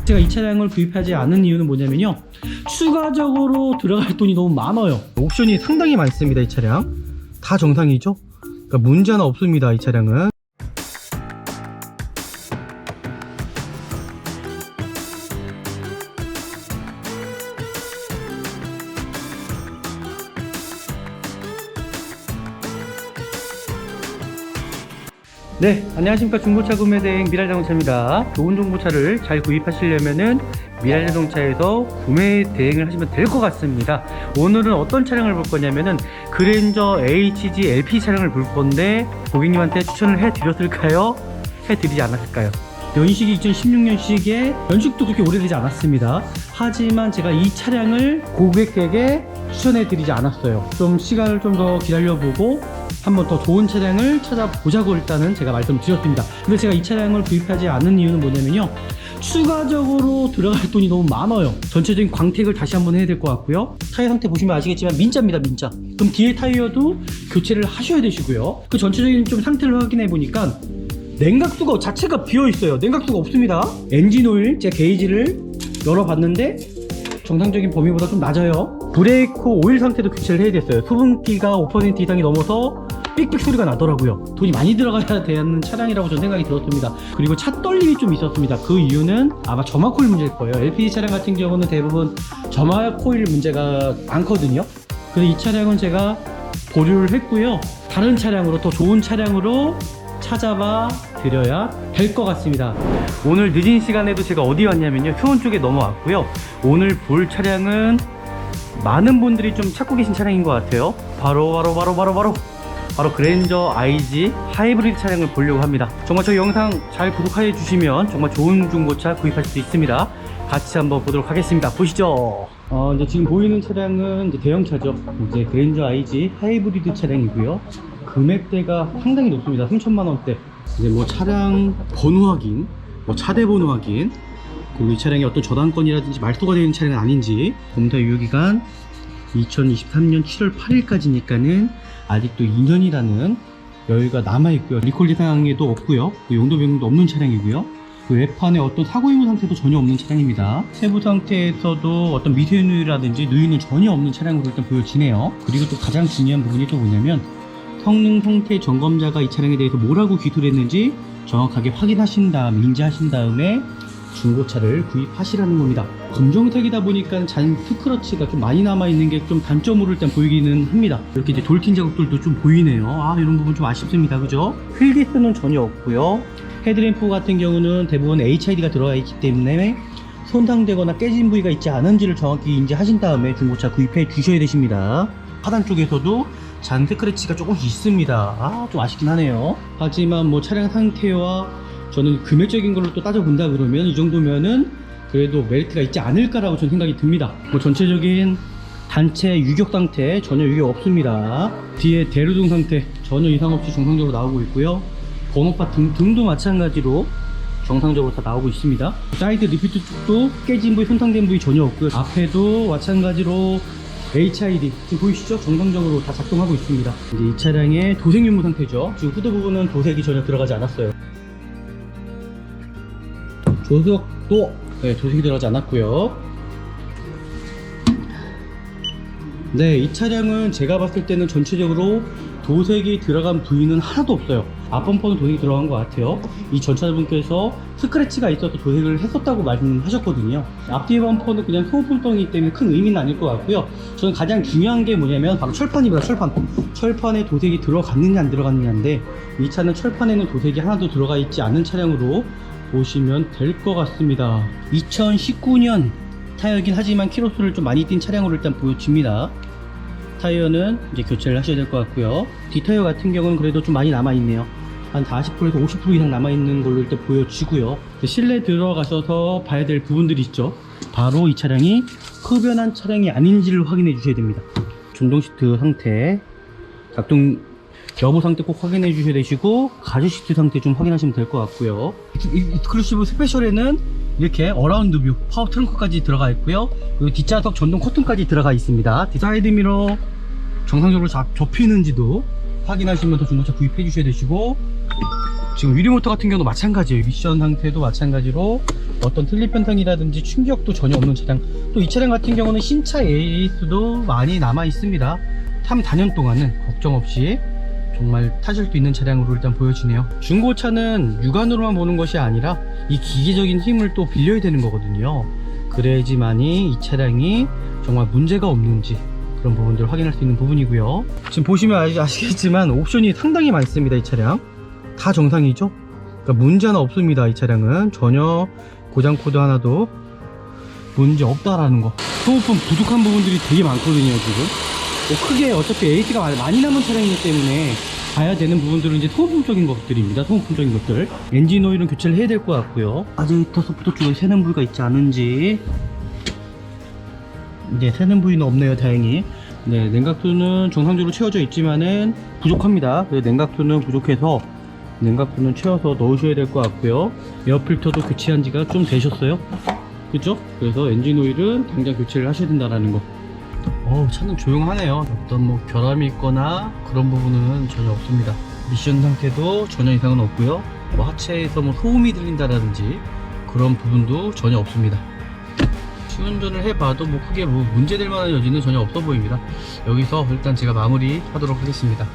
제가 이 차량을 구입하지 않은 이유는 뭐냐면요, 추가적으로 들어갈 돈이 너무 많아요. 옵션이 상당히 많습니다. 이 차량 다 정상이죠. 그러니까 문제 하나 없습니다. 이 차량은 네, 안녕하십니까. 중고차 구매대행 미랄자동차입니다. 좋은 중고차를 잘 구입하시려면은 미랄자동차에서 구매 대행을 하시면 될 것 같습니다. 오늘은 어떤 차량을 볼 거냐면은 그랜저 HG LP 차량을 볼 건데, 고객님한테 추천을 해드렸을까요? 해드리지 않았을까요? 연식이 2016년식에 연식도 그렇게 오래되지 않았습니다. 하지만 제가 이 차량을 고객에게 추천해 드리지 않았어요. 좀 시간을 좀 더 기다려보고 한번 더 좋은 차량을 찾아보자고 일단은 제가 말씀드렸습니다. 근데 제가 이 차량을 구입하지 않은 이유는 뭐냐면요, 추가적으로 들어갈 돈이 너무 많아요. 전체적인 광택을 다시 한번 해야 될 것 같고요. 타이어 상태 보시면 아시겠지만 민자입니다. 민자. 그럼 뒤에 타이어도 교체를 하셔야 되시고요. 그 전체적인 좀 상태를 확인해 보니까 냉각수가 자체가 비어 있어요. 냉각수가 없습니다. 엔진 오일 제 게이지를 열어봤는데 정상적인 범위보다 좀 낮아요. 브레이크 오일 상태도 교체를 해야 됐어요. 수분기가 5% 이상이 넘어서 삑삑 소리가 나더라고요. 돈이 많이 들어가야 되는 차량이라고 저는 생각이 들었습니다. 그리고 차 떨림이 좀 있었습니다. 그 이유는 아마 점화 코일 문제일 거예요. LPG 차량 같은 경우는 대부분 점화 코일 문제가 많거든요. 그래서 이 차량은 제가 보류를 했고요. 다른 차량으로, 더 좋은 차량으로 찾아봐 드려야 될 것 같습니다. 오늘 늦은 시간에도 제가 어디 왔냐면요, 효원 쪽에 넘어왔고요. 오늘 볼 차량은 많은 분들이 좀 찾고 계신 차량인 것 같아요. 바로 그랜저 IG 하이브리드 차량을 보려고 합니다. 정말 저희 영상 잘 구독해 주시면 정말 좋은 중고차 구입하실 수 있습니다. 같이 한번 보도록 하겠습니다. 보시죠. 이제 지금 보이는 차량은 이제 대형차죠. 이제 그랜저 IG 하이브리드 차량이고요. 금액대가 상당히 높습니다. 3천만 원대. 이제 뭐 차량 번호 확인, 뭐 차대 번호 확인, 그리고 이 차량이 어떤 저당권이라든지 말소가 되는 차량은 아닌지, 검사 유효기간 2023년 7월 8일까지니까는 아직도 2년이라는 여유가 남아있고요. 리콜 대상에도 없고요. 그 용도 변경도 없는 차량이고요. 그 외판에 어떤 사고 유무 상태도 전혀 없는 차량입니다. 세부 상태에서도 어떤 미세누유라든지 누유는 전혀 없는 차량으로 일단 보여지네요. 그리고 또 가장 중요한 부분이 또 뭐냐면, 성능 상태 점검자가 이 차량에 대해서 뭐라고 기술을 했는지 정확하게 확인하신 다음, 인지하신 다음에 중고차를 구입하시라는 겁니다. 검정색이다 보니까 잔 스크러치가 좀 많이 남아있는 게 좀 단점으로 일단 보이기는 합니다. 이렇게 이제 돌킨 자국들도 좀 보이네요. 이런 부분 좀 아쉽습니다. 그죠? 휠기스는 전혀 없고요. 헤드램프 같은 경우는 대부분 HID가 들어가 있기 때문에 손상되거나 깨진 부위가 있지 않은지를 정확히 인지하신 다음에 중고차 구입해 주셔야 되십니다. 하단 쪽에서도 잔 스크래치가 조금씩 있습니다. 좀 아쉽긴 하네요. 하지만 뭐 차량 상태와 저는 금액적인 걸로 또 따져본다 그러면 이 정도면은 그래도 메리트가 있지 않을까라고 저는 생각이 듭니다. 뭐 전체적인 단체 유격 상태 전혀 유격 없습니다. 뒤에 대류등 상태 전혀 이상 없이 정상적으로 나오고 있고요. 번호파 등도 마찬가지로 정상적으로 다 나오고 있습니다. 사이드 리피트 쪽도 깨진 부위, 손상된 부위 전혀 없고요. 앞에도 마찬가지로 HID 지금 보이시죠? 정상적으로 다 작동하고 있습니다. 이제 이 차량의 도색 유무 상태죠. 지금 후드 부분은 도색이 전혀 들어가지 않았어요. 조석도 도색이 들어가지 않았고요. 네, 이 차량은 제가 봤을 때는 전체적으로 도색이 들어간 부위는 하나도 없어요. 앞범퍼는 도색이 들어간 것 같아요. 이 전차분께서 스크래치가 있어서 도색을 했었다고 말씀하셨거든요. 앞뒤 범퍼는 그냥 소모품덩이기 때문에 큰 의미는 아닐 것 같고요. 저는 가장 중요한 게 뭐냐면 바로 철판입니다. 철판에 도색이 들어갔느냐 안 들어갔느냐인데, 이 차는 철판에는 도색이 하나도 들어가 있지 않은 차량으로 보시면 될 것 같습니다. 2019년 타이어이긴 하지만 키로수를 좀 많이 뛴 차량으로 일단 보여집니다. 타이어는 이제 교체를 하셔야 될 것 같고요. 뒷타이어 같은 경우는 그래도 좀 많이 남아있네요. 한 40%에서 50% 이상 남아있는 걸로 일단 보여지고요. 실내 들어가셔서 봐야 될 부분들이 있죠. 바로 이 차량이 흡연한 차량이 아닌지를 확인해 주셔야 됩니다. 전동 시트 상태, 작동 여부 상태 꼭 확인해 주셔야 되시고, 가죽 시트 상태 좀 확인하시면 될 것 같고요. 익스클루시브 스페셜에는 이렇게 어라운드 뷰, 파워 트렁크까지 들어가 있고요. 그리고 뒷좌석 전동 커튼까지 들어가 있습니다. 사이드 미러 정상적으로 접히는지도 확인하시면서 중고차 구입해 주셔야 되시고, 지금 위리모터 같은 경우도 마찬가지예요. 미션 상태도 마찬가지로 어떤 틀립 현상이라든지 충격도 전혀 없는 차량. 또 이 차량 같은 경우는 신차 AS도 많이 남아 있습니다. 4년 동안은 걱정 없이 정말 타실 수 있는 차량으로 일단 보여지네요. 중고차는 육안으로만 보는 것이 아니라 이 기계적인 힘을 또 빌려야 되는 거거든요. 그래야지만이 이 차량이 정말 문제가 없는지 그런 부분들을 확인할 수 있는 부분이고요. 지금 보시면 아시겠지만 옵션이 상당히 많습니다. 이 차량 다 정상이죠. 그러니까 문제 하나 없습니다. 이 차량은 전혀 고장 코드 하나도 문제 없다라는 거. 소모품 부족한 부분들이 되게 많거든요. 지금 크게 어차피 AS가 많이 남은 차량이기 때문에 봐야 되는 부분들은 이제 소모품적인 것들입니다. 소모품적인 것들. 엔진 오일은 교체를 해야 될 것 같고요. 아지터 소프트 쪽에 새는 부위가 있지 않은지. 네, 새는 부위는 없네요. 다행히. 네, 냉각수는 정상적으로 채워져 있지만은 부족합니다. 그래서 냉각수는 부족해서 냉각수는 채워서 넣으셔야 될 것 같고요. 에어필터도 교체한 지가 좀 되셨어요. 그죠? 그래서 엔진 오일은 당장 교체를 하셔야 된다는 거. 차는 조용하네요. 어떤 뭐 결함이 있거나 그런 부분은 전혀 없습니다. 미션 상태도 전혀 이상은 없고요. 뭐 하체에서 뭐 소음이 들린다든지 그런 부분도 전혀 없습니다. 시운전을 해봐도 뭐 크게 뭐 문제될 만한 여지는 전혀 없어 보입니다. 여기서 일단 제가 마무리 하도록 하겠습니다.